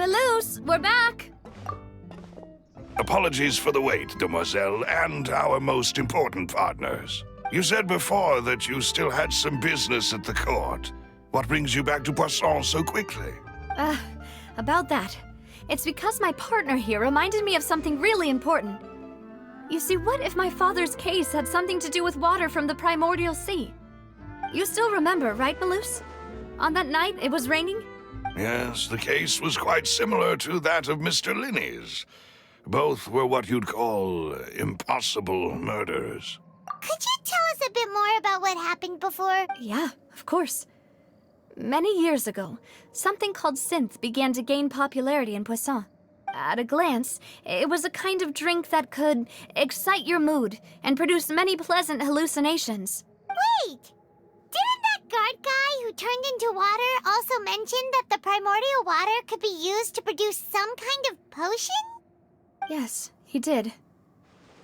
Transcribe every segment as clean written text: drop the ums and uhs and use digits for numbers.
Melus, we're back! Apologies for the wait, demoiselle, and our most important partners. You said before that you still had some business at the court. What brings you back to Poisson so quickly? About that. It's because my partner here reminded me of something really important. You see, what if my father's case had something to do with water from the primordial sea? You still remember, right, Melus? On that night, it was raining? Yes, the case was quite similar to that of Mr. Linney's. Both were what you'd call impossible murders. Could you tell us a bit more about what happened before? Yeah, of course. Many years ago, something called synth began to gain popularity in Poisson. At a glance, it was a kind of drink that could excite your mood and produce many pleasant hallucinations. Wait! Didn't that guard guy who turned into water also mention that the primordial water could be used to produce some kind of potion? Yes, he did.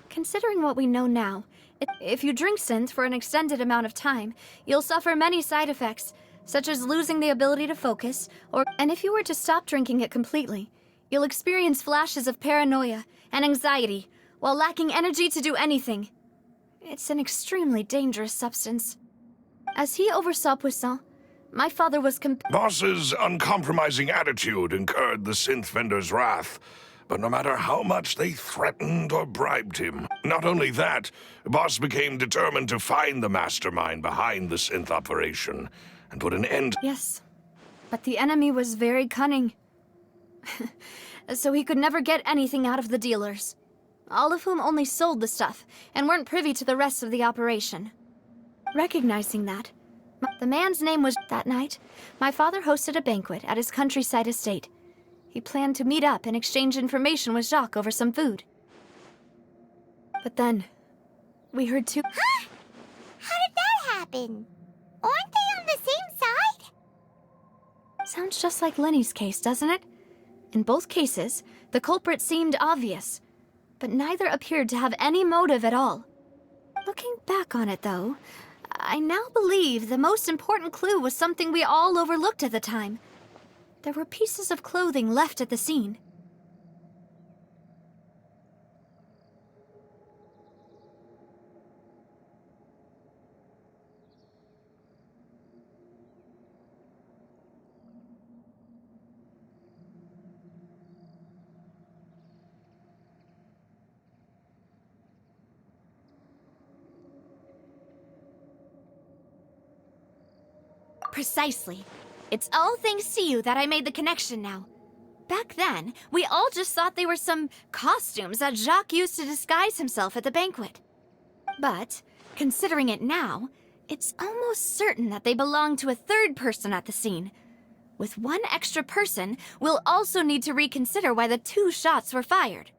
Considering what we know now, if you drink synth for an extended amount of time, you'll suffer many side effects, such as losing the ability to focus, and if you were to stop drinking it completely, you'll experience flashes of paranoia and anxiety while lacking energy to do anything. It's an extremely dangerous substance. As he oversaw Poisson, my father was Boss's uncompromising attitude incurred the synth vendor's wrath. But no matter how much they threatened or bribed him, not only that, Boss became determined to find the mastermind behind the synth operation and put an end. Yes, but the enemy was very cunning. So he could never get anything out of the dealers, all of whom only sold the stuff and weren't privy to the rest of the operation. Recognizing that, the man's name was... That night, my father hosted a banquet at his countryside estate. He planned to meet up and exchange information with Jacques over some food. But then, we heard two... Huh? How did that happen? Aren't they on the same side? Sounds just like Lenny's case, doesn't it? In both cases, the culprit seemed obvious, but neither appeared to have any motive at all. Looking back on it, though, I now believe the most important clue was something we all overlooked at the time. There were pieces of clothing left at the scene. Precisely. It's all thanks to you that I made the connection now. Back then, we all just thought they were some costumes that Jacques used to disguise himself at the banquet. But, considering it now, it's almost certain that they belong to a third person at the scene. With one extra person, we'll also need to reconsider why the 2 shots were fired.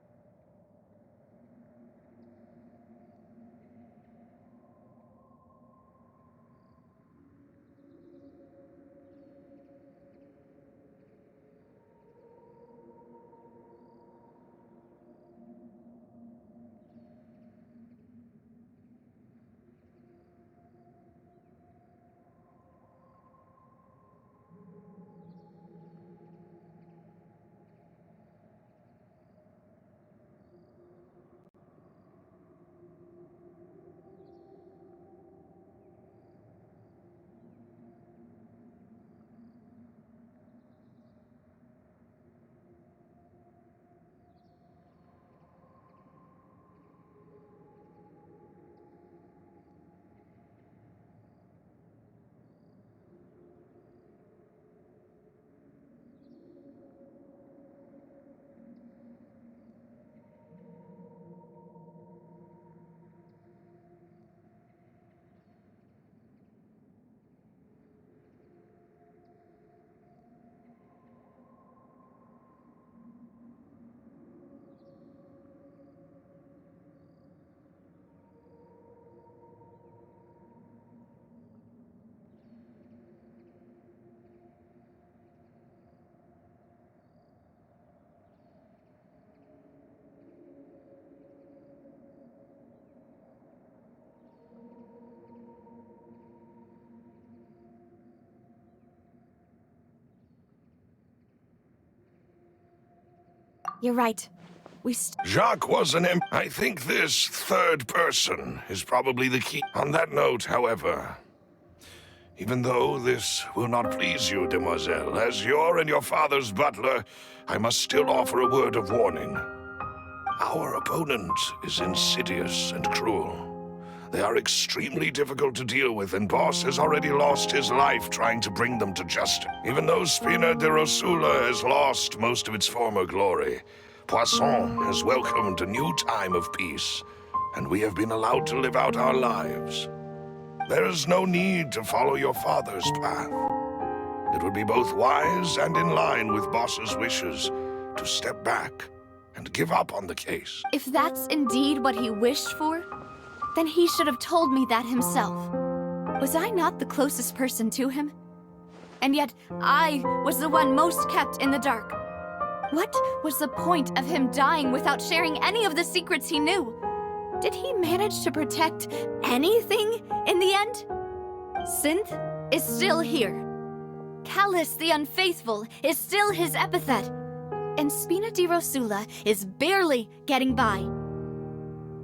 You're right. Jacques was I think this third person is probably the key. On that note, however, even though this will not please you, demoiselle, as your and your father's butler, I must still offer a word of warning. Our opponent is insidious and cruel. They are extremely difficult to deal with, and Boss has already lost his life trying to bring them to justice. Even though Spina de Rosula has lost most of its former glory, Poisson has welcomed a new time of peace, and we have been allowed to live out our lives. There is no need to follow your father's path. It would be both wise and in line with Boss's wishes to step back and give up on the case. If that's indeed what he wished for, then he should have told me that himself. Was I not the closest person to him? And yet, I was the one most kept in the dark. What was the point of him dying without sharing any of the secrets he knew? Did he manage to protect anything in the end? Synth is still here. Callus the Unfaithful is still his epithet. And Spina di Rosula is barely getting by.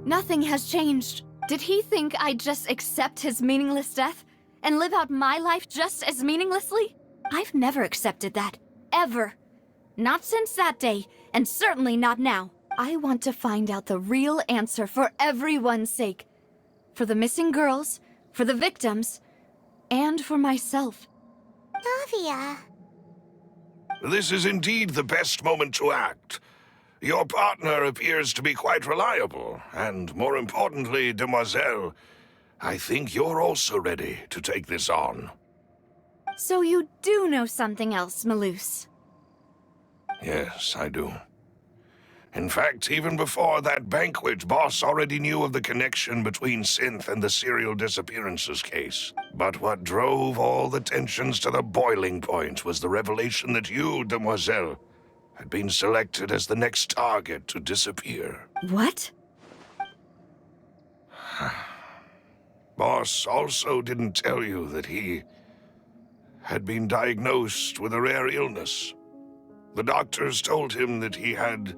Nothing has changed. Did he think I'd just accept his meaningless death and live out my life just as meaninglessly? I've never accepted that. Ever. Not since that day, and certainly not now. I want to find out the real answer for everyone's sake. For the missing girls, for the victims, and for myself. Navia. This is indeed the best moment to act. Your partner appears to be quite reliable, and more importantly, demoiselle, I think you're also ready to take this on. So you do know something else, Maloose? Yes, I do. In fact, even before that banquet, Boss already knew of the connection between Synth and the serial disappearances case. But what drove all the tensions to the boiling point was the revelation that you, demoiselle, had been selected as the next target to disappear. What? Boss also didn't tell you that he had been diagnosed with a rare illness. The doctors told him that he had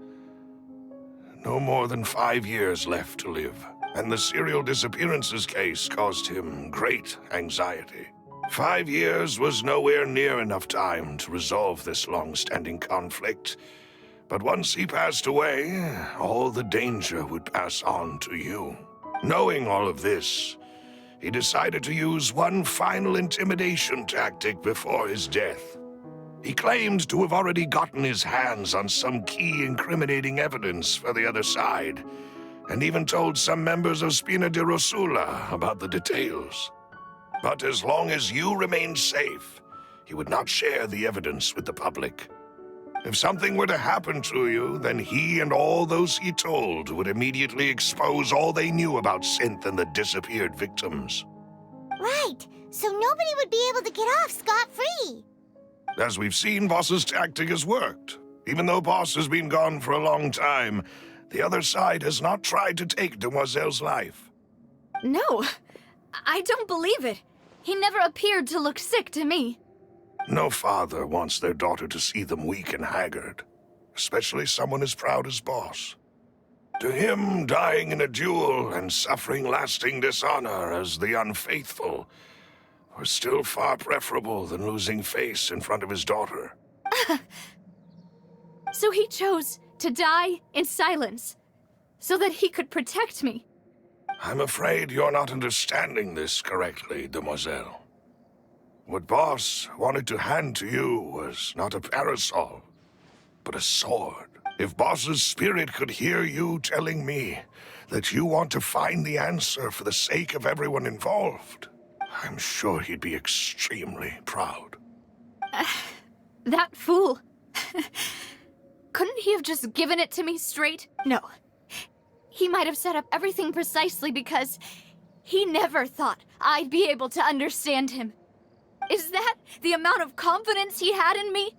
no more than 5 years left to live, and the serial disappearances case caused him great anxiety. 5 years was nowhere near enough time to resolve this long-standing conflict, but once he passed away, all the danger would pass on to you. Knowing all of this, he decided to use one final intimidation tactic before his death. He claimed to have already gotten his hands on some key incriminating evidence for the other side, and even told some members of Spina de Rosula about the details. But as long as you remained safe, he would not share the evidence with the public. If something were to happen to you, then he and all those he told would immediately expose all they knew about Synth and the disappeared victims. Right, so nobody would be able to get off scot-free. As we've seen, Boss's tactic has worked. Even though Boss has been gone for a long time, the other side has not tried to take Demoiselle's life. No, I don't believe it. He never appeared to look sick to me. No father wants their daughter to see them weak and haggard, especially someone as proud as Boss. To him, dying in a duel and suffering lasting dishonor as the unfaithful were still far preferable than losing face in front of his daughter. So he chose to die in silence, so that he could protect me. I'm afraid you're not understanding this correctly, demoiselle. What Boss wanted to hand to you was not a parasol, but a sword. If Boss's spirit could hear you telling me that you want to find the answer for the sake of everyone involved, I'm sure he'd be extremely proud. That fool. Couldn't he have just given it to me straight? No. He might have set up everything precisely because he never thought I'd be able to understand him. Is that the amount of confidence he had in me?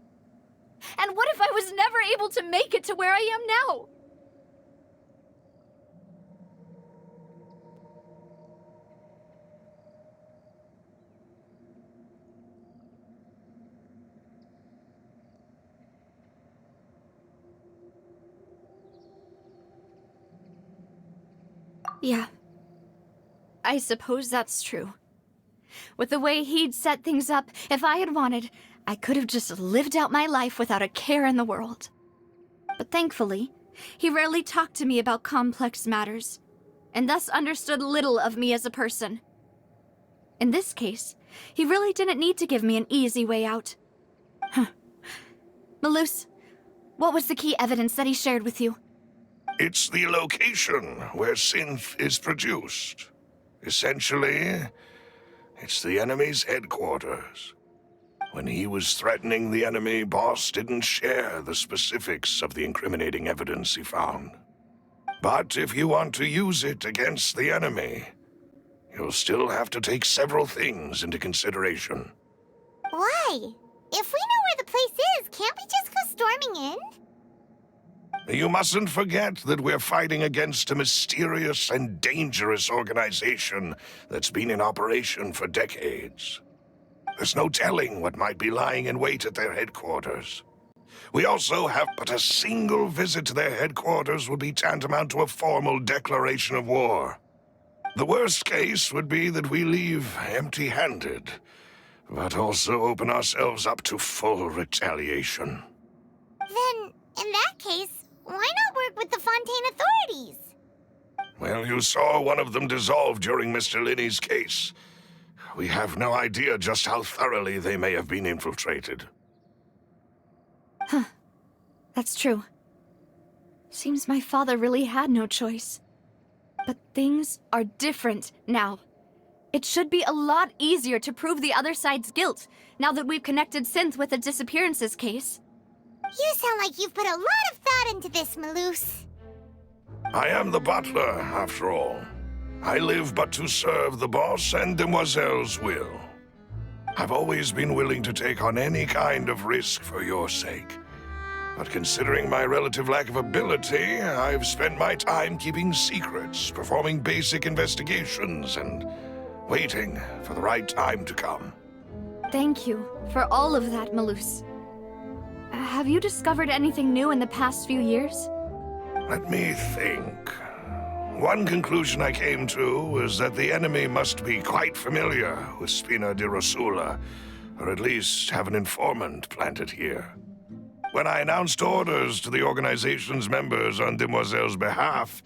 And what if I was never able to make it to where I am now? Yeah. I suppose that's true. With the way he'd set things up, if I had wanted, I could have just lived out my life without a care in the world. But thankfully, he rarely talked to me about complex matters, and thus understood little of me as a person. In this case, he really didn't need to give me an easy way out. Malus, what was the key evidence that he shared with you? It's the location where synth is produced. Essentially, it's the enemy's headquarters. When he was threatening the enemy, Boss didn't share the specifics of the incriminating evidence he found. But if you want to use it against the enemy, you'll still have to take several things into consideration. Why? If we know where the place is, can't we just go storming in? You mustn't forget that we're fighting against a mysterious and dangerous organization that's been in operation for decades. There's no telling what might be lying in wait at their headquarters. We also have but a single visit to their headquarters would be tantamount to a formal declaration of war. The worst case would be that we leave empty-handed, but also open ourselves up to full retaliation. Then, in that case, why not work with the Fontaine authorities? Well, you saw one of them dissolve during Mr. Linney's case. We have no idea just how thoroughly they may have been infiltrated. That's true. Seems my father really had no choice. But things are different now. It should be a lot easier to prove the other side's guilt, now that we've connected Synth with the disappearances case. You sound like you've put a lot of thought into this, Malus. I am the butler, after all. I live but to serve the boss and Demoiselle's will. I've always been willing to take on any kind of risk for your sake. But considering my relative lack of ability, I've spent my time keeping secrets, performing basic investigations, and waiting for the right time to come. Thank you for all of that, Malus. Have you discovered anything new in the past few years? Let me think. One conclusion I came to was that the enemy must be quite familiar with Spina di Rosula, or at least have an informant planted here. When I announced orders to the organization's members on Demoiselle's behalf,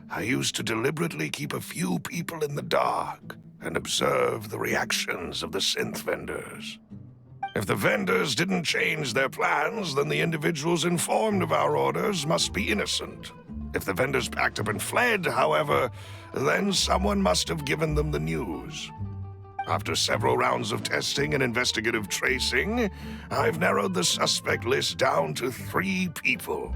I used to deliberately keep a few people in the dark and observe the reactions of the synth vendors. If the vendors didn't change their plans, then the individuals informed of our orders must be innocent. If the vendors packed up and fled, however, then someone must have given them the news. After several rounds of testing and investigative tracing, I've narrowed the suspect list down to 3 people.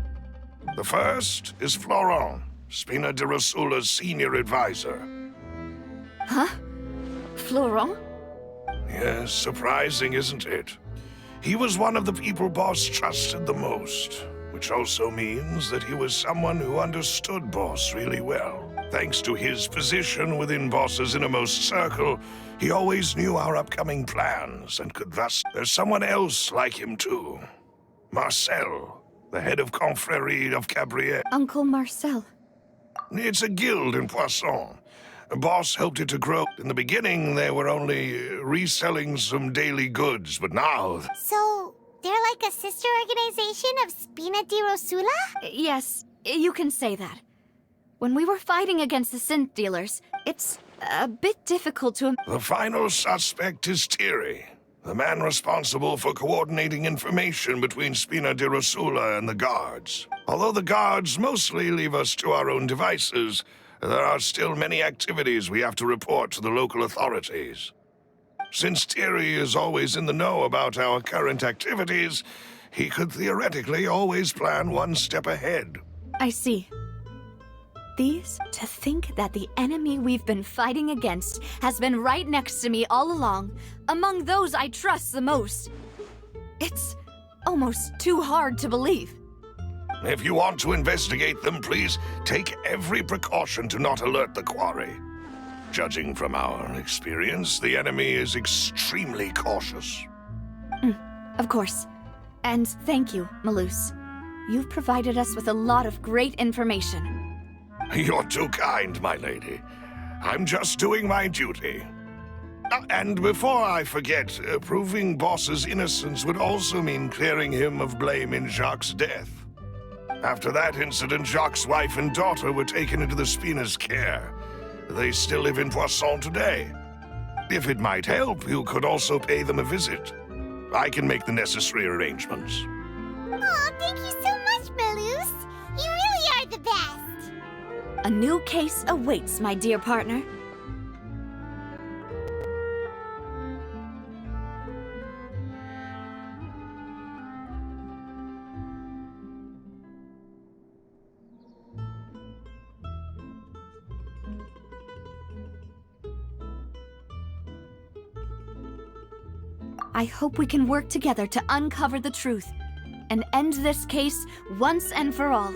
The first is Florent, Spina di Rosula's senior advisor. Huh? Florent? Yes, surprising, isn't it? He was one of the people Boss trusted the most, which also means that he was someone who understood Boss really well. Thanks to his position within Boss's innermost circle, he always knew our upcoming plans and could thus... There's someone else like him too. Marcel, the head of Confrérie of Cabriès. Uncle Marcel. It's a guild in Poisson. Boss helped it to grow. In the beginning, they were only reselling some daily goods, but now... So, they're like a sister organization of Spina di Rosula? Yes, you can say that. When we were fighting against the synth dealers, it's a bit difficult to... The final suspect is Thierry, the man responsible for coordinating information between Spina di Rosula and the guards. Although the guards mostly leave us to our own devices, there are still many activities we have to report to the local authorities. Since Thierry is always in the know about our current activities, he could theoretically always plan one step ahead. I see. To think that the enemy we've been fighting against has been right next to me all along, among those I trust the most. It's almost too hard to believe. If you want to investigate them, please take every precaution to not alert the quarry. Judging from our experience, the enemy is extremely cautious. Of course. And thank you, Malus. You've provided us with a lot of great information. You're too kind, my lady. I'm just doing my duty. And before I forget, proving Boss's innocence would also mean clearing him of blame in Jacques' death. After that incident, Jacques' wife and daughter were taken into the Spina's care. They still live in Poisson today. If it might help, you could also pay them a visit. I can make the necessary arrangements. Oh, thank you so much, Malus. You really are the best. A new case awaits, my dear partner. I hope we can work together to uncover the truth and end this case once and for all.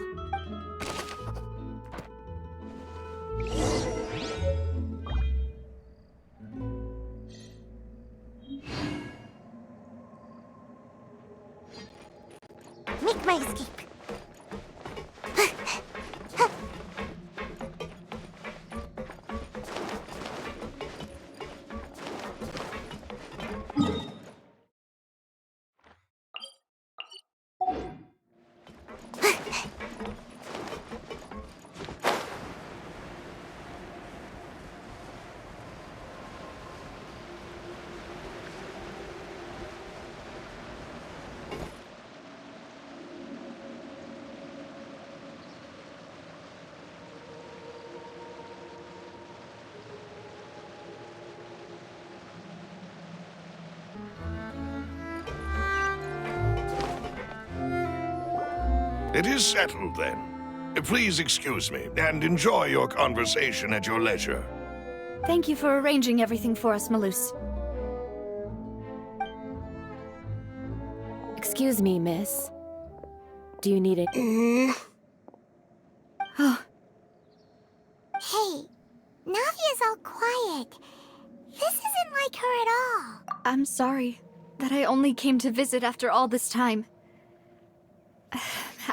Make my escape. It is settled, then. Please excuse me, and enjoy your conversation at your leisure. Thank you for arranging everything for us, Malus. Excuse me, miss. Do you need it? Oh, Hey, Navia's all quiet. This isn't like her at all. I'm sorry that I only came to visit after all this time.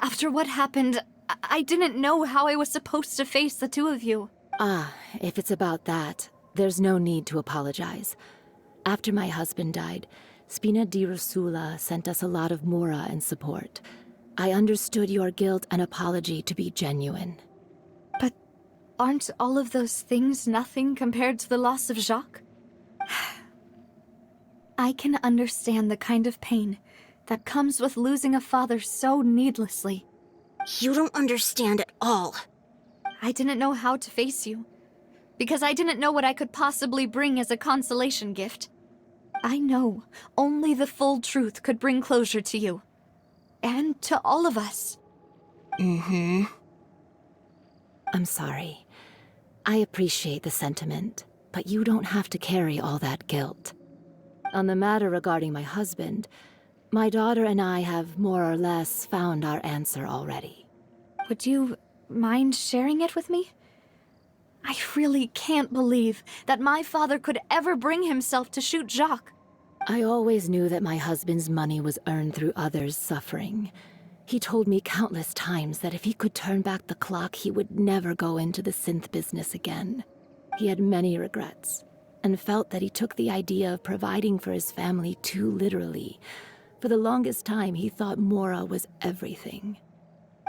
After what happened, I didn't know how I was supposed to face the two of you. If it's about that, there's no need to apologize. After my husband died, Spina di Rosula sent us a lot of mora and support. I understood your guilt and apology to be genuine. But aren't all of those things nothing compared to the loss of Jacques? I can understand the kind of pain that comes with losing a father so needlessly. You don't understand at all. I didn't know how to face you, because I didn't know what I could possibly bring as a consolation gift. I know only the full truth could bring closure to you, and to all of us. I'm sorry. I appreciate the sentiment, but you don't have to carry all that guilt. On the matter regarding my husband, my daughter and I have more or less found our answer already. Would you mind sharing it with me? I really can't believe that my father could ever bring himself to shoot Jacques. I always knew that my husband's money was earned through others' suffering. He told me countless times that if he could turn back the clock, he would never go into the synth business again. He had many regrets, and felt that he took the idea of providing for his family too literally. For the longest time, he thought Mora was everything.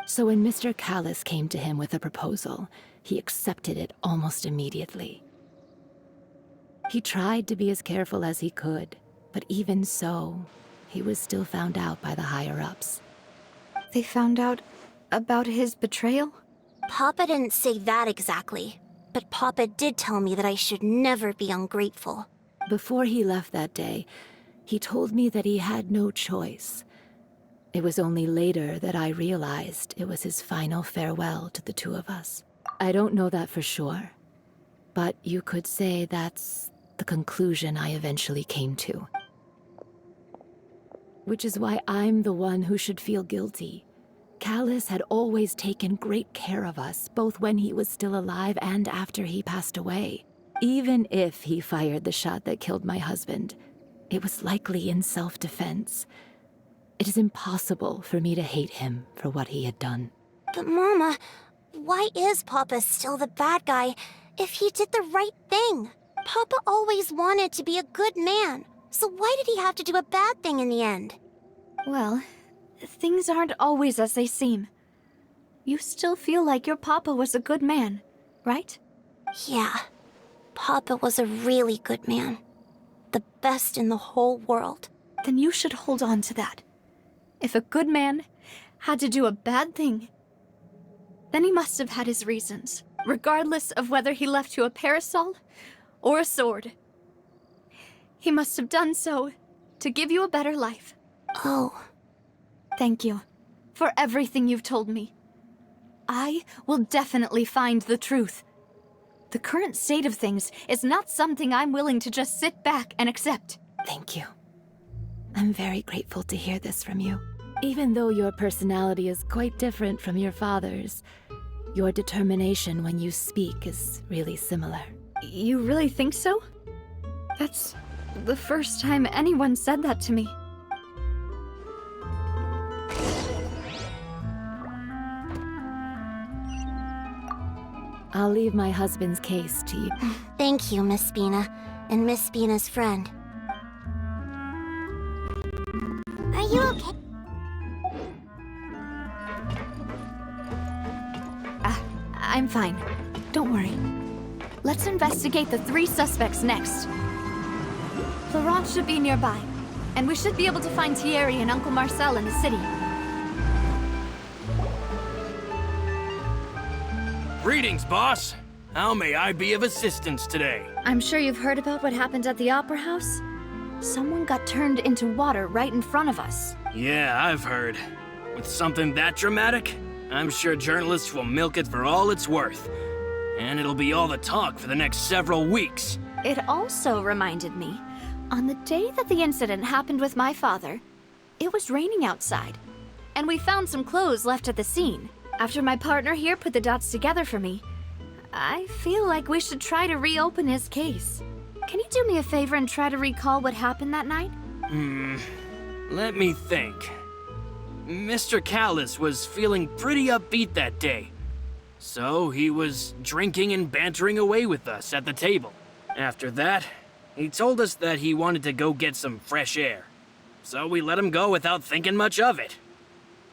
So when Mr. Callis came to him with a proposal, he accepted it almost immediately. He tried to be as careful as he could, but even so, he was still found out by the higher-ups. They found out about his betrayal? Papa didn't say that exactly, but Papa did tell me that I should never be ungrateful. Before he left that day, he told me that he had no choice. It was only later that I realized it was his final farewell to the two of us. I don't know that for sure, but you could say that's the conclusion I eventually came to. Which is why I'm the one who should feel guilty. Callis had always taken great care of us, both when he was still alive and after he passed away. Even if he fired the shot that killed my husband, it was likely in self-defense. It is impossible for me to hate him for what he had done. But Mama, why is Papa still the bad guy if he did the right thing? Papa always wanted to be a good man, so why did he have to do a bad thing in the end? Well, things aren't always as they seem. You still feel like your papa was a good man, right? Yeah, Papa was a really good man. The best in the whole world. Then you should hold on to that. If a good man had to do a bad thing, then he must have had his reasons, regardless of whether he left you a parasol or a sword. He must have done so to give you a better life. Oh, Thank you for everything you've told me. I will definitely find the truth. The current state of things is not something I'm willing to just sit back and accept. Thank you. I'm very grateful to hear this from you. Even though your personality is quite different from your father's, your determination when you speak is really similar. You really think so? That's the first time anyone said that to me. I'll leave my husband's case to you. thank you, Miss Spina, and Miss Spina's friend. Are you okay? I'm fine. Don't worry. Let's investigate the 3 suspects next. Florent should be nearby, and we should be able to find Thierry and Uncle Marcel in the city. Greetings, boss. How may I be of assistance today? I'm sure you've heard about what happened at the Opera House. Someone got turned into water right in front of us. Yeah, I've heard. With something that dramatic, I'm sure journalists will milk it for all it's worth. And it'll be all the talk for the next several weeks. It also reminded me, on the day that the incident happened with my father, it was raining outside, and we found some clothes left at the scene. After my partner here put the dots together for me, I feel like we should try to reopen his case. Can you do me a favor and try to recall what happened that night? Let me think. Mr. Callis was feeling pretty upbeat that day. So he was drinking and bantering away with us at the table. After that, he told us that he wanted to go get some fresh air. So we let him go without thinking much of it.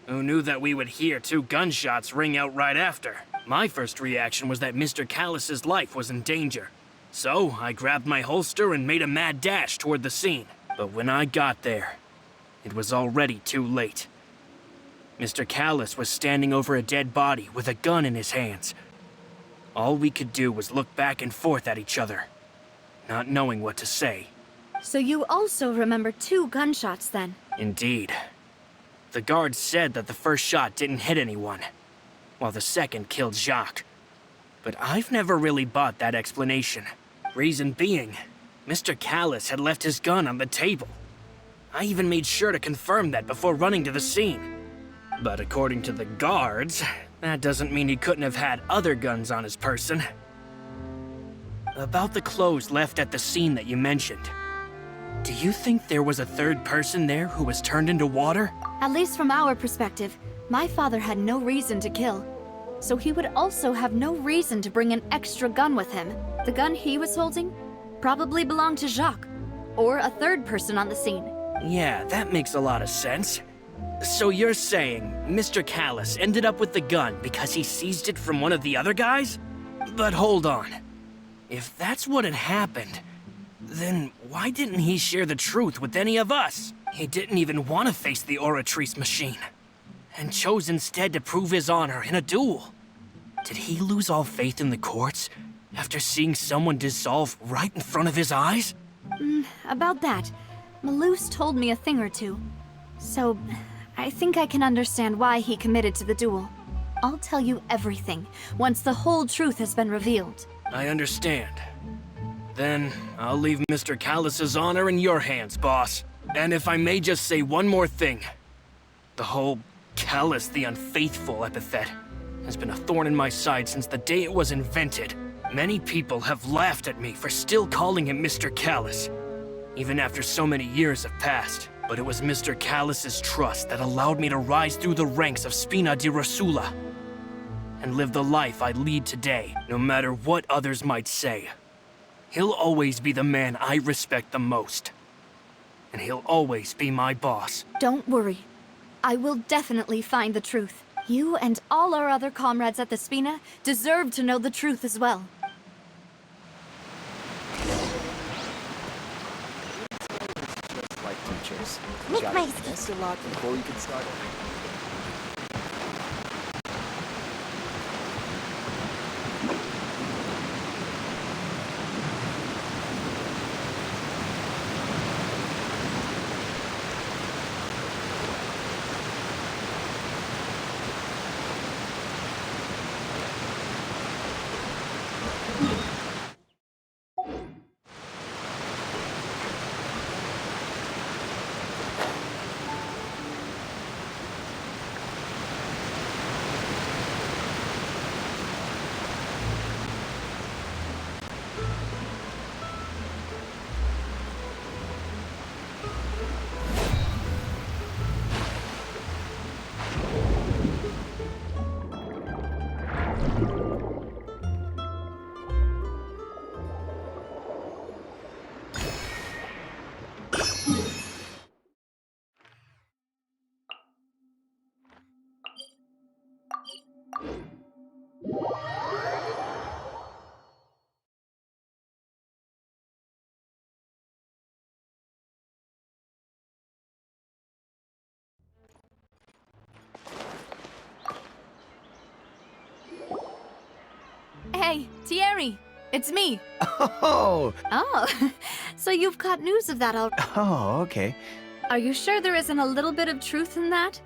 Who knew that we would hear 2 gunshots ring out right after? My first reaction was that Mr. Callis's life was in danger. So I grabbed my holster and made a mad dash toward the scene. But when I got there, it was already too late. Mr. Callis was standing over a dead body with a gun in his hands. All we could do was look back and forth at each other, not knowing what to say. So you also remember 2 gunshots then? Indeed. The guard said that the first shot didn't hit anyone, while the second killed Jacques. But I've never really bought that explanation. Reason being, Mr. Callis had left his gun on the table. I even made sure to confirm that before running to the scene. But according to the guards, that doesn't mean he couldn't have had other guns on his person. About the clothes left at the scene that you mentioned, do you think there was a third person there who was turned into water? At least from our perspective, my father had no reason to kill. So he would also have no reason to bring an extra gun with him. The gun he was holding probably belonged to Jacques, or a third person on the scene. Yeah, that makes a lot of sense. So you're saying Mr. Callis ended up with the gun because he seized it from one of the other guys? But hold on. If that's what had happened, then why didn't he share the truth with any of us? He didn't even want to face the Oratrice machine, and chose instead to prove his honor in a duel. Did he lose all faith in the courts after seeing someone dissolve right in front of his eyes? About that, Malouse told me a thing or two. So, I think I can understand why he committed to the duel. I'll tell you everything once the whole truth has been revealed. I understand. Then I'll leave Mr. Callis's honor in your hands, boss. And if I may just say one more thing. The whole Callis the Unfaithful epithet has been a thorn in my side since the day it was invented. Many people have laughed at me for still calling him Mr. Callis, even after so many years have passed. But it was Mr. Callis's trust that allowed me to rise through the ranks of Spina di Rosula. and live the life I lead today, no matter what others might say. He'll always be the man I respect the most. And he'll always be my boss. Don't worry. I will definitely find the truth. You and all our other comrades at the Spina deserve to know the truth as well. Just like teachers. You Make gotta my invest a lot before you can start. Hey, Thierry! It's me! Oh, Oh, so you've got news of that already. oh, okay. Are you sure there isn't a little bit of truth in that?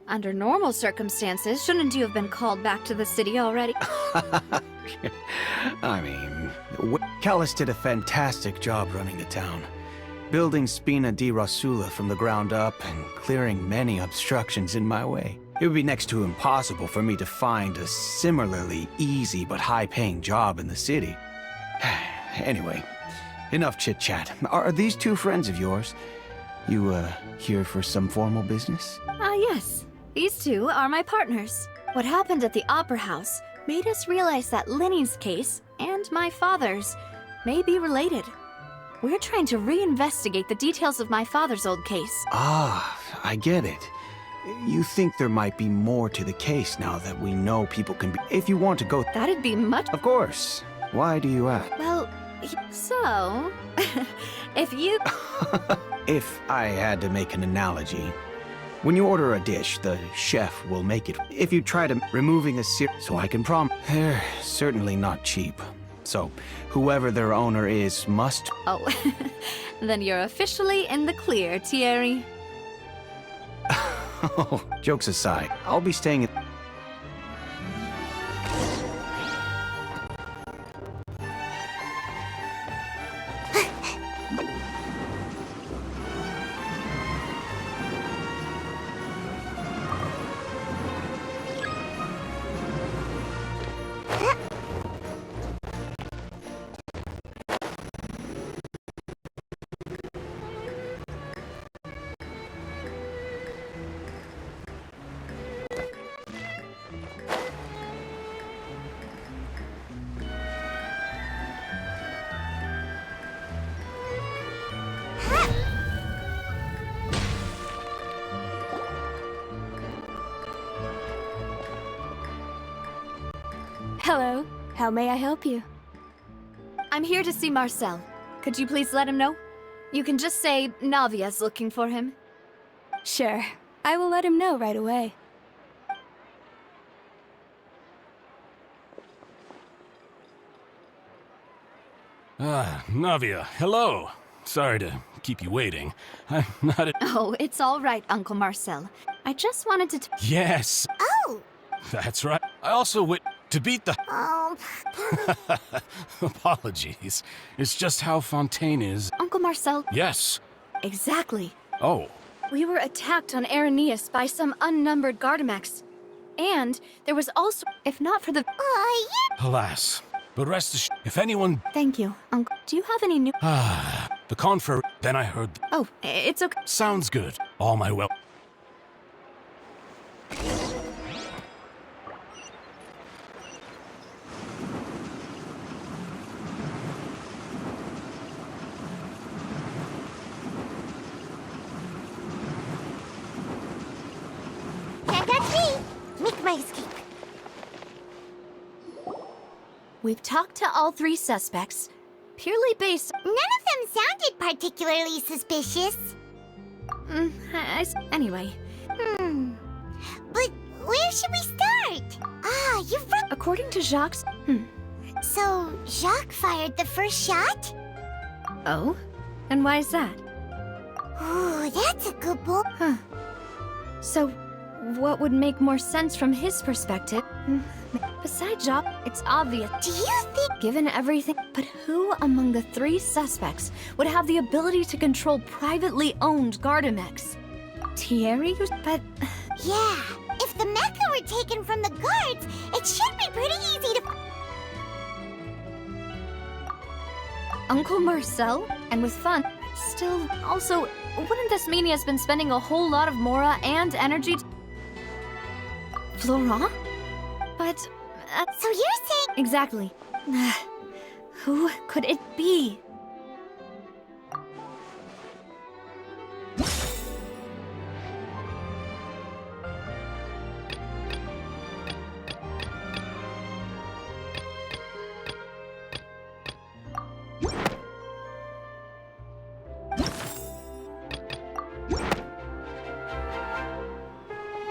Under normal circumstances, shouldn't you have been called back to the city already? I mean, Callus did a fantastic job running the town, building Spina di Rasula from the ground up and clearing many obstructions in my way. It would be next to impossible for me to find a similarly easy but high-paying job in the city. Anyway, enough chit-chat. Are these two friends of yours? You, here for some formal business? Yes. These two are my partners. What happened at the Opera House made us realize that Linny's case and my father's may be related. We're trying to reinvestigate the details of my father's old case. Ah, I get it. You think there might be more to the case now that we know people can be... If you want to go... That'd be much... Of course. Why do you ask? Well, so... if you... If I had to make an analogy, when you order a dish, the chef will make it. If you try to removing a so I can they're certainly not cheap. So, whoever their owner is must... Oh, then you're officially in the clear, Thierry. Oh, jokes aside, I'll be staying at... Hello. How may I help you? I'm here to see Marcel. Could you please let him know? You can just say Navia's looking for him. Sure. I will let him know right away. Navia, hello. Sorry to keep you waiting. I'm not a... Oh, it's all right, Uncle Marcel. I just wanted to... Yes, Oh! that's right. I also went to beat the... Oh, Apologies. It's just how Fontaine is. Uncle Marcel... Yes. Exactly. Oh, We were attacked on Arrhenius by some unnumbered Gardamex. And there was also... If not for the... alas. But rest assured, if anyone... Thank you, Uncle. Do you have any new... The confer... Then I heard... Oh, it's okay. Sounds good. All my well... my escape. We've talked to all 3 suspects, purely based. None of them sounded particularly suspicious. Anyway, But where should we start? Ah, you're right. according to Jacques. So, Jacques fired the first shot? Oh? And why is that? Ooh, that's a good point. So, what would make more sense from his perspective? Besides Jacques, it's obvious. Do you think... Given everything, but who among the 3 suspects would have the ability to control privately owned Gardamex? Thierry? But Yeah, if the mecha were taken from the guards, it should be pretty easy to... Uncle Marcel? And with fun, still, also, wouldn't this mean he has been spending a whole lot of Mora and energy? Florent? But... So you're saying... Exactly. Who could it be?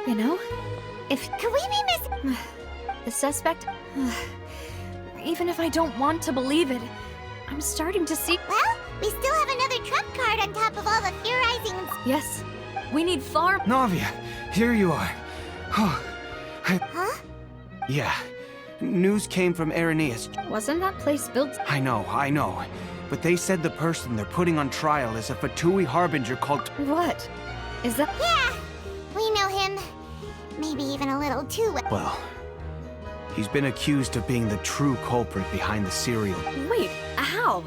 You know, if... Could we be missing... The suspect? Even if I don't want to believe it, I'm starting to see... Well, we still have another trump card on top of all the theorizing and... Yes, we need far... Navia, here you are. Oh, Huh? yeah. News came from Irenaeus. Wasn't that place built... I know. But they said the person they're putting on trial is a Fatui harbinger called... What? Is that... Yeah, we know him. Maybe even a little too well. Well, he's been accused of being the true culprit behind the serial. Wait, how?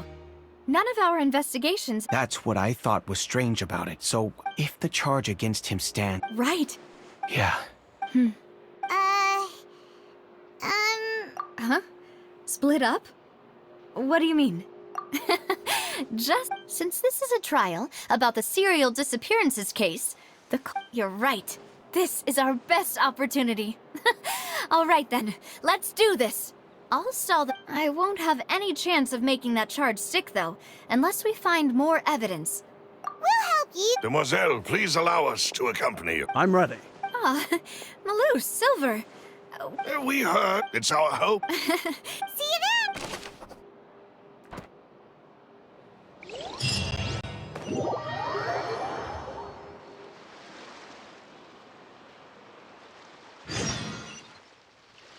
None of our investigations... That's what I thought was strange about it. So, if the charge against him stands... Right. Yeah. Huh? Split up? What do you mean? Just since this is a trial about the serial disappearances case, you're right. This is our best opportunity. All right then, let's do this. I'll stall the... I won't have any chance of making that charge stick, though, unless we find more evidence. We'll help you. Demoiselle, please allow us to accompany you. I'm ready. Ah, Malou, Silver. We heard. It's our hope. See you then.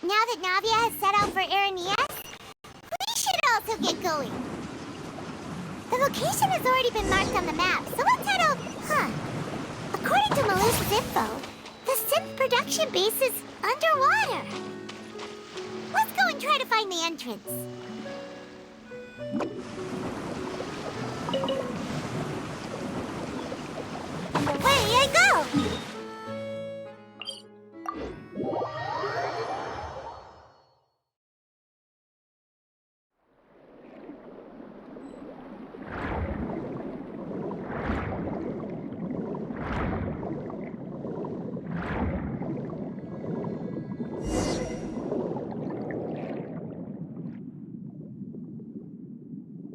Now that Navia has set out for Irenaeus, we should also get going. The location has already been marked on the map, so let's head out. According to Malou's info, the synth production base is underwater. Let's go and try to find the entrance. Away I go!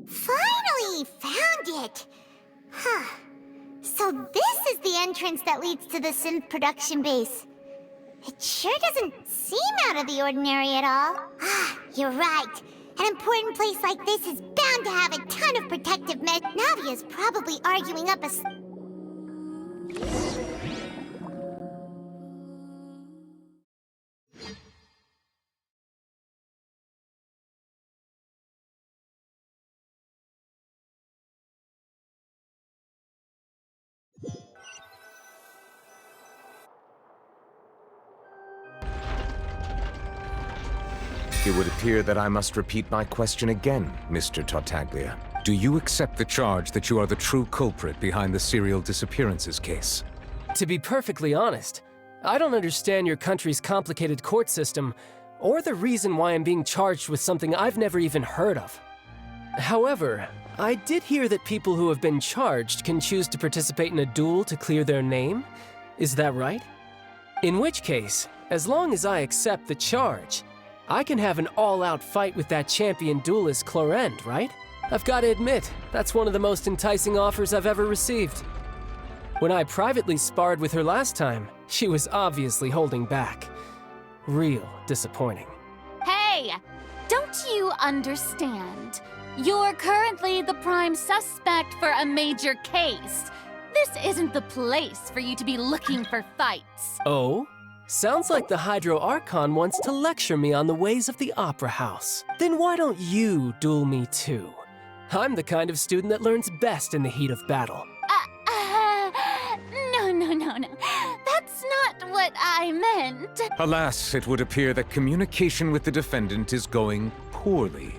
Finally found it! So this is the entrance that leads to the synth production base. It sure doesn't seem out of the ordinary at all. You're right. An important place like this is bound to have a ton of protective measures. Navia's probably arguing up a... It would appear that I must repeat my question again, Mr. Tartaglia. Do you accept the charge that you are the true culprit behind the serial disappearances case? To be perfectly honest, I don't understand your country's complicated court system, or the reason why I'm being charged with something I've never even heard of. However, I did hear that people who have been charged can choose to participate in a duel to clear their name. Is that right? In which case, As long as I accept the charge, I can have an all-out fight with that champion duelist Clorend, right? I've got to admit, that's one of the most enticing offers I've ever received. When I privately sparred with her last time, she was obviously holding back. Real disappointing. Hey! Don't you understand? You're currently the prime suspect for a major case. This isn't the place for you to be looking for fights. Oh? Sounds like the Hydro Archon wants to lecture me on the ways of the Opera House. Then why don't you duel me too? I'm the kind of student that learns best in the heat of battle. No. That's not what I meant. Alas, it would appear that communication with the defendant is going poorly,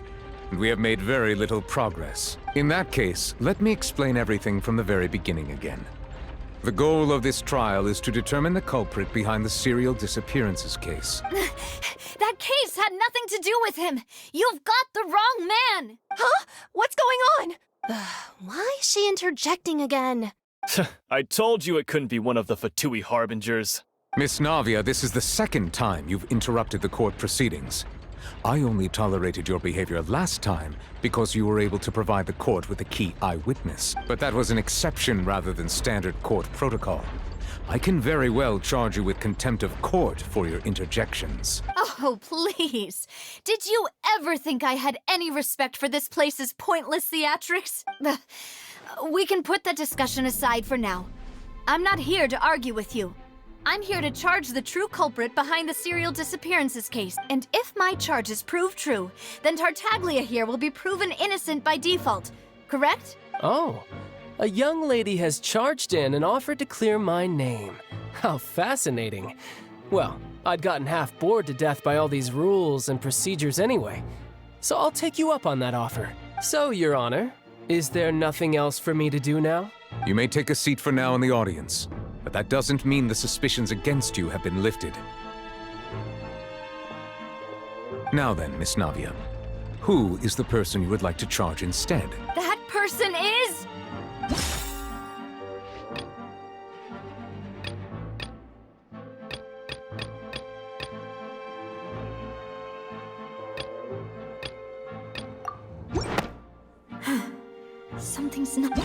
and we have made very little progress. In that case, let me explain everything from the very beginning again. The goal of this trial is to determine the culprit behind the serial disappearances case. That case had nothing to do with him! You've got the wrong man! Huh? What's going on? Why is she interjecting again? I told you it couldn't be one of the Fatui Harbingers. Miss Navia, this is the second time you've interrupted the court proceedings. I only tolerated your behavior last time because you were able to provide the court with a key eyewitness. But that was an exception rather than standard court protocol. I can very well charge you with contempt of court for your interjections. Oh, please. Did you ever think I had any respect for this place's pointless theatrics? We can put that discussion aside for now. I'm not here to argue with you. I'm here to charge the true culprit behind the serial disappearances case. And if my charges prove true, then Tartaglia here will be proven innocent by default. Correct? Oh, a young lady has charged in and offered to clear my name. How fascinating. Well, I'd gotten half bored to death by all these rules and procedures anyway. So I'll take you up on that offer. So, Your Honor, is there nothing else for me to do now? You may take a seat for now in the audience, but that doesn't mean the suspicions against you have been lifted. Now then, Miss Navia, who is the person you would like to charge instead? That person is... Something's not...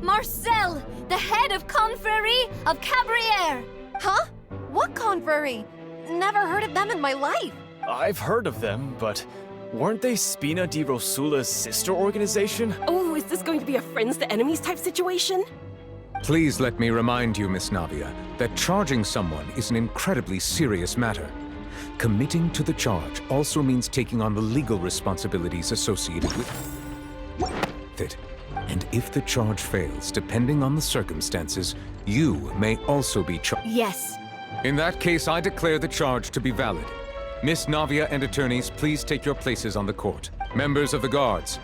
Marcel, the head of Confrérie of Cabrières! Huh? What confrérie? Never heard of them in my life. I've heard of them, but weren't they Spina di Rosula's sister organization? Oh, is this going to be a friends to enemies type situation? Please let me remind you, Miss Navia, that charging someone is an incredibly serious matter. Committing to the charge also means taking on the legal responsibilities associated with it. And if the charge fails, depending on the circumstances, you may also be charged. Yes. In that case, I declare the charge to be valid. Miss Navia and attorneys, please take your places on the court. Members of the guards,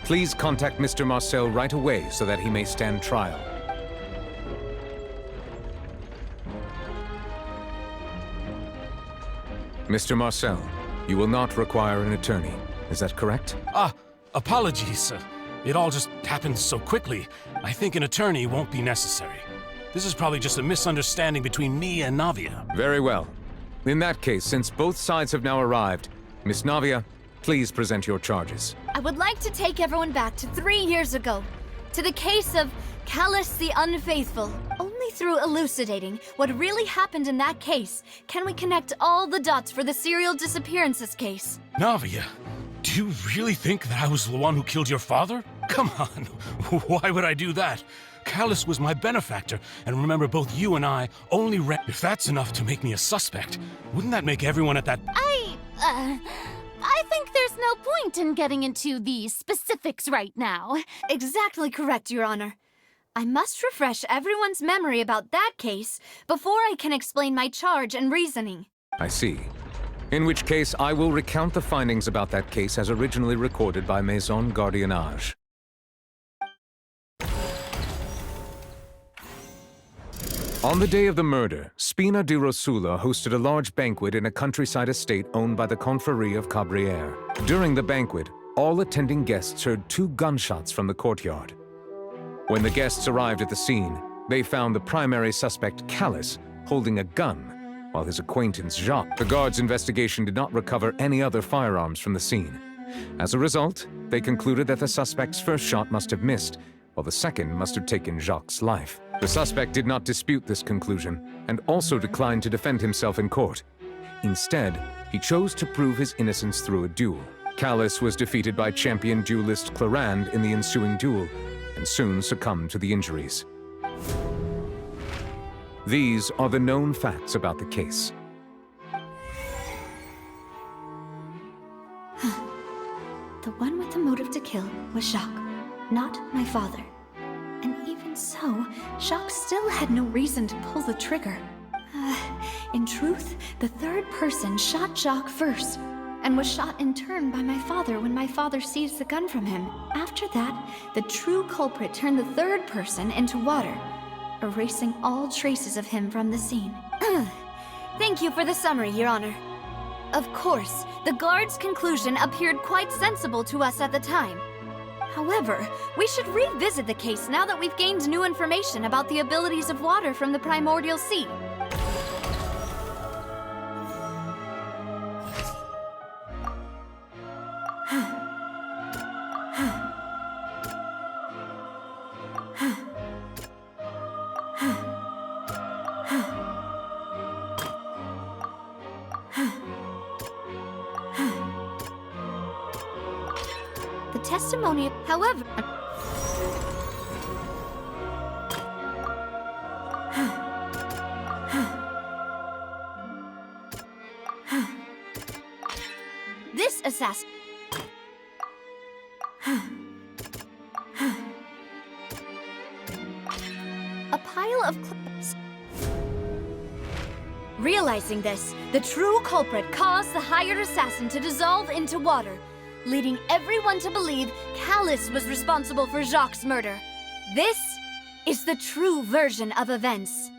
please contact Mr. Marcel right away so that he may stand trial. Mr. Marcel, you will not require an attorney. Is that correct? Apologies. It all just happened so quickly. I think an attorney won't be necessary. This is probably just a misunderstanding between me and Navia. Very well. In that case, since both sides have now arrived, Miss Navia, please present your charges. I would like to take everyone back to 3 years ago, to the case of Callus the Unfaithful. Only through elucidating what really happened in that case can we connect all the dots for the serial disappearances case. Navia, do you really think that I was the one who killed your father? Come on, why would I do that? Callus was my benefactor, and remember, both you and I only If that's enough to make me a suspect, wouldn't that make everyone at that... I think there's no point in getting into the specifics right now. Exactly correct, Your Honor. I must refresh everyone's memory about that case before I can explain my charge and reasoning. I see. In which case, I will recount the findings about that case as originally recorded by Maison Gardiennage. On the day of the murder, Spina di Rosula hosted a large banquet in a countryside estate owned by the Confrérie of Cabrières. During the banquet, all attending guests heard 2 gunshots from the courtyard. When the guests arrived at the scene, They found the primary suspect, Callus, holding a gun, while his acquaintance, Jacques. The guards' investigation did not recover any other firearms from the scene. As a result, they concluded that the suspect's first shot must have missed, while the second must have taken Jacques' life. The suspect did not dispute this conclusion, and also declined to defend himself in court. Instead, he chose to prove his innocence through a duel. Callus was defeated by champion duelist Clarand in the ensuing duel, and soon succumbed to the injuries. These are the known facts about the case. The one with the motive to kill was Jacques, not my father. And even so, Jacques still had no reason to pull the trigger. In truth, the third person shot Jacques first, and was shot in turn by my father when my father seized the gun from him. After that, the true culprit turned the third person into water, erasing all traces of him from the scene. Thank you for the summary, Your Honor. Of course, the guard's conclusion appeared quite sensible to us at the time. However, we should revisit the case now that we've gained new information about the abilities of water from the primordial sea. The testimony, however... This assassin... A pile of clips. Realizing this, the true culprit caused the hired assassin to dissolve into water, leading everyone to believe Callus was responsible for Jacques' murder. This is the true version of events.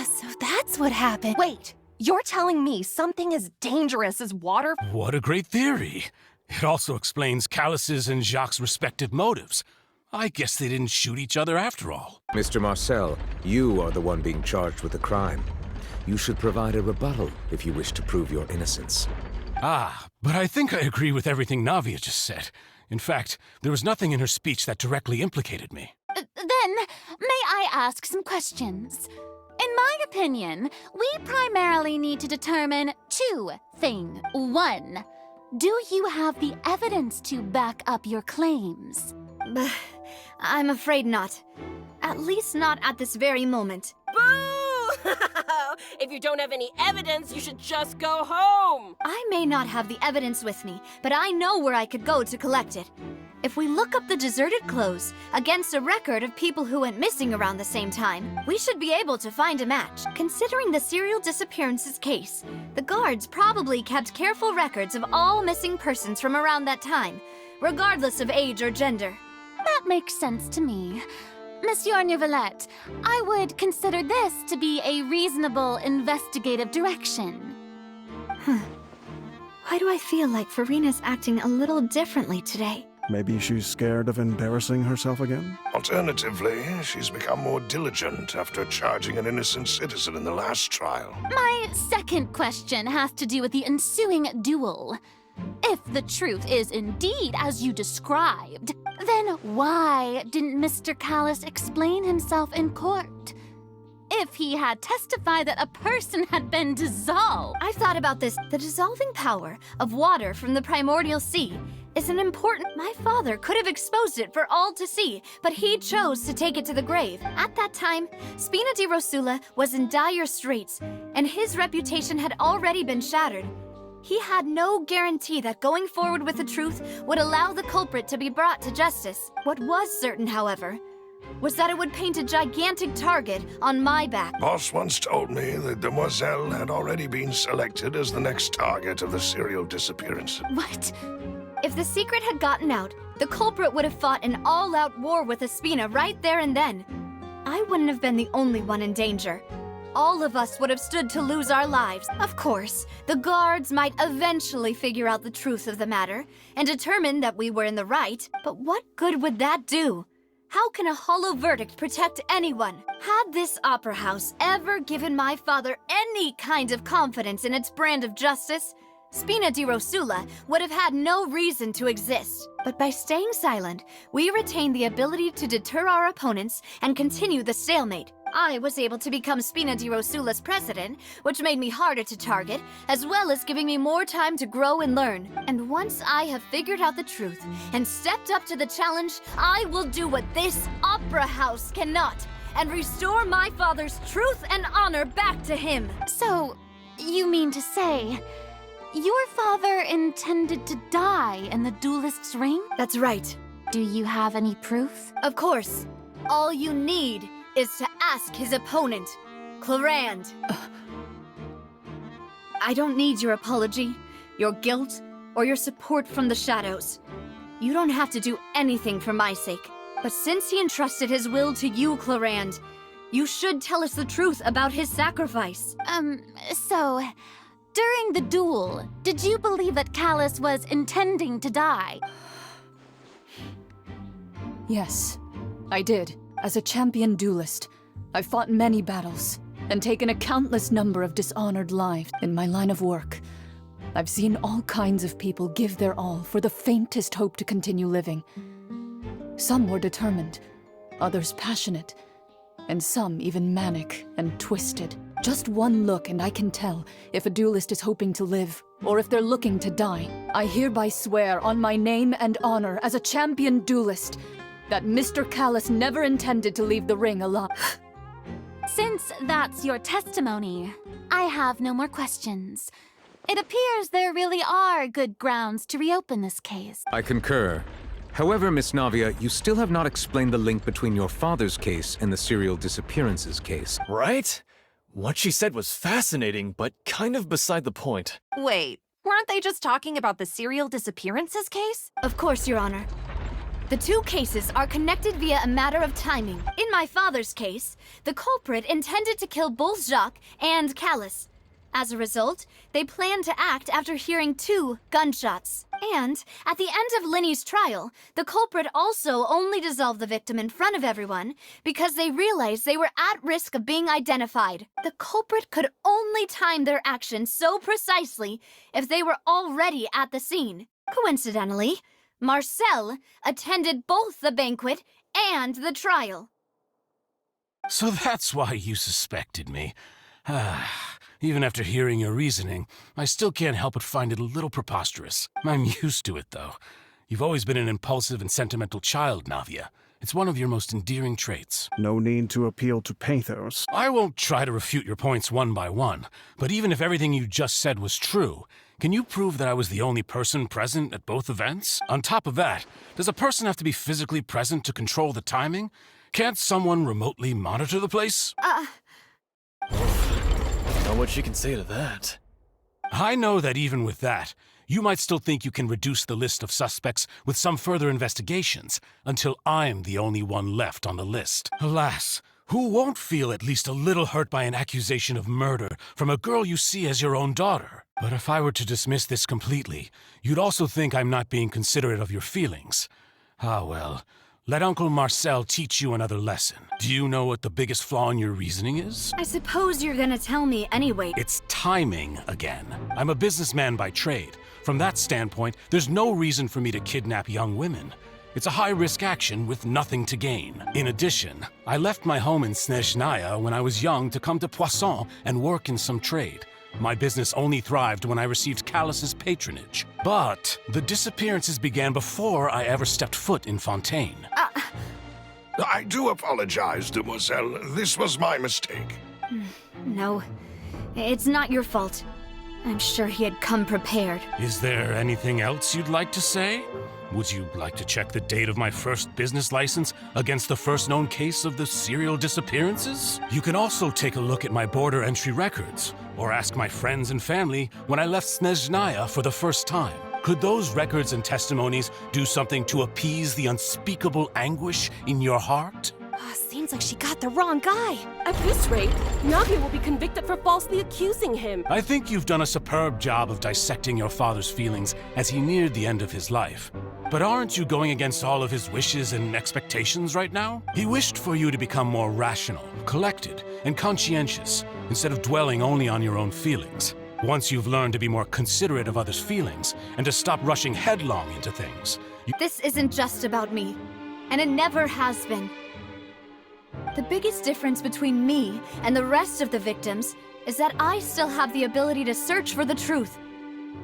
So that's what happened. Wait, you're telling me something as dangerous as water? What a great theory. It also explains Callus's and Jacques' respective motives. I guess they didn't shoot each other after all. Mr. Marcel, you are the one being charged with the crime. You should provide a rebuttal if you wish to prove your innocence. But I think I agree with everything Navia just said. In fact, there was nothing in her speech that directly implicated me. Then, may I ask some questions? In my opinion, we primarily need to determine two things. One, do you have the evidence to back up your claims? I'm afraid not. At least not at this very moment. Boo! If you don't have any evidence, you should just go home! I may not have the evidence with me, but I know where I could go to collect it. If we look up the deserted clothes against a record of people who went missing around the same time, we should be able to find a match. Considering the serial disappearances case, the guards probably kept careful records of all missing persons from around that time, regardless of age or gender. That makes sense to me. Monsieur Neuvillette, I would consider this to be a reasonable investigative direction. Why do I feel like Farina's acting a little differently today? Maybe she's scared of embarrassing herself again? Alternatively, she's become more diligent after charging an innocent citizen in the last trial. My second question has to do with the ensuing duel. If the truth is indeed as you described, then why didn't Mr. Callus explain himself in court? If he had testified that a person had been dissolved. I've thought about this. The dissolving power of water from the primordial sea is an important... My father could have exposed it for all to see, but he chose to take it to the grave. At that time, Spina di Rosula was in dire straits, and his reputation had already been shattered. He had no guarantee that going forward with the truth would allow the culprit to be brought to justice. What was certain, however, was that it would paint a gigantic target on my back. Boss once told me that Demoiselle had already been selected as the next target of the serial disappearance. What? If the secret had gotten out, the culprit would have fought an all-out war with Espina right there and then. I wouldn't have been the only one in danger. all of us would have stood to lose our lives. Of course, the guards might eventually figure out the truth of the matter and determine that we were in the right, but what good would that do? How can a hollow verdict protect anyone? Had this opera house ever given my father any kind of confidence in its brand of justice, Spina di Rosula would have had no reason to exist. But by staying silent, we retained the ability to deter our opponents and continue the stalemate. I was able to become Spina di Rosula's president, which made me harder to target, as well as giving me more time to grow and learn. And once I have figured out the truth and stepped up to the challenge, I will do what this opera house cannot, and restore my father's truth and honor back to him. So, you mean to say, your father intended to die in the duelist's ring? That's right. Do you have any proof? Of course. All you need is to ask his opponent, Clarand. I don't need your apology, your guilt, or your support from the shadows. You don't have to do anything for my sake. But since he entrusted his will to you, Clarand, you should tell us the truth about his sacrifice. So, during the duel, did you believe that Callus was intending to die? Yes, I did. As a champion duelist, I've fought many battles and taken a countless number of dishonored lives in my line of work. I've seen all kinds of people give their all for the faintest hope to continue living. Some were determined, others passionate, and some even manic and twisted. Just one look and I can tell if a duelist is hoping to live or if they're looking to die. I hereby swear on my name and honor as a champion duelist that Mr. Callus never intended to leave the ring alive. Since that's your testimony, I have no more questions. It appears there really are good grounds to reopen this case. I concur. However, Miss Navia, you still have not explained the link between your father's case and the serial disappearances case. Right? What she said was fascinating, but kind of beside the point. Wait, weren't they just talking about the serial disappearances case? Of course, Your Honor. The two cases are connected via a matter of timing. In my father's case, the culprit intended to kill both Jacques and Callus. As a result, they planned to act after hearing 2 gunshots. And at the end of Linny's trial, the culprit also only dissolved the victim in front of everyone because they realized they were at risk of being identified. The culprit could only time their actions so precisely if they were already at the scene. Coincidentally, Marcel attended both the banquet and the trial. So that's why you suspected me. Even after hearing your reasoning, I still can't help but find it a little preposterous. I'm used to it, though. You've always been an impulsive and sentimental child, Navia. It's one of your most endearing traits. No need to appeal to pathos. I won't try to refute your points one by one, but even if everything you just said was true, can you prove that I was the only person present at both events? On top of that, does a person have to be physically present to control the timing? Can't someone remotely monitor the place? Know what she can say to that. I know that even with that, you might still think you can reduce the list of suspects with some further investigations until I'm the only one left on the list. Alas, who won't feel at least a little hurt by an accusation of murder from a girl you see as your own daughter? But if I were to dismiss this completely, you'd also think I'm not being considerate of your feelings. Ah well, let Uncle Marcel teach you another lesson. Do you know what the biggest flaw in your reasoning is? I suppose you're gonna tell me anyway. It's timing again. I'm a businessman by trade. From that standpoint, there's no reason for me to kidnap young women. It's a high-risk action with nothing to gain. In addition, I left my home in Snezhnaya when I was young to come to Poisson and work in some trade. My business only thrived when I received Callus's patronage. But the disappearances began before I ever stepped foot in Fontaine. I do apologize, demoiselle. This was my mistake. No, it's not your fault. I'm sure he had come prepared. Is there anything else you'd like to say? Would you like to check the date of my first business license against the first known case of the serial disappearances? You can also take a look at my border entry records, or ask my friends and family when I left Snezhnaya for the first time. Could those records and testimonies do something to appease the unspeakable anguish in your heart? Seems like she got the wrong guy. At this rate, Navia will be convicted for falsely accusing him. I think you've done a superb job of dissecting your father's feelings as he neared the end of his life. But aren't you going against all of his wishes and expectations right now? He wished for you to become more rational, collected, and conscientious, instead of dwelling only on your own feelings. Once you've learned to be more considerate of others' feelings, and to stop rushing headlong into things, This isn't just about me, and it never has been. The biggest difference between me and the rest of the victims is that I still have the ability to search for the truth.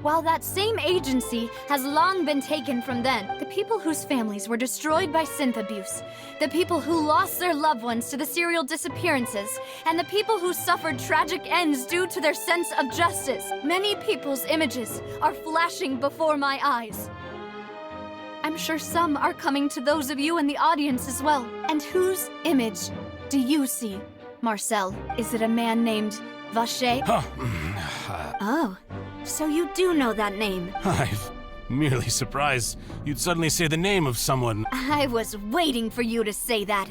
While that same agency has long been taken from them, the people whose families were destroyed by synth abuse, the people who lost their loved ones to the serial disappearances, and the people who suffered tragic ends due to their sense of justice, many people's images are flashing before my eyes. I'm sure some are coming to those of you in the audience as well. And whose image do you see, Marcel? Is it a man named Vacher? Oh, so you do know that name. I'm merely surprised you'd suddenly say the name of someone. I was waiting for you to say that.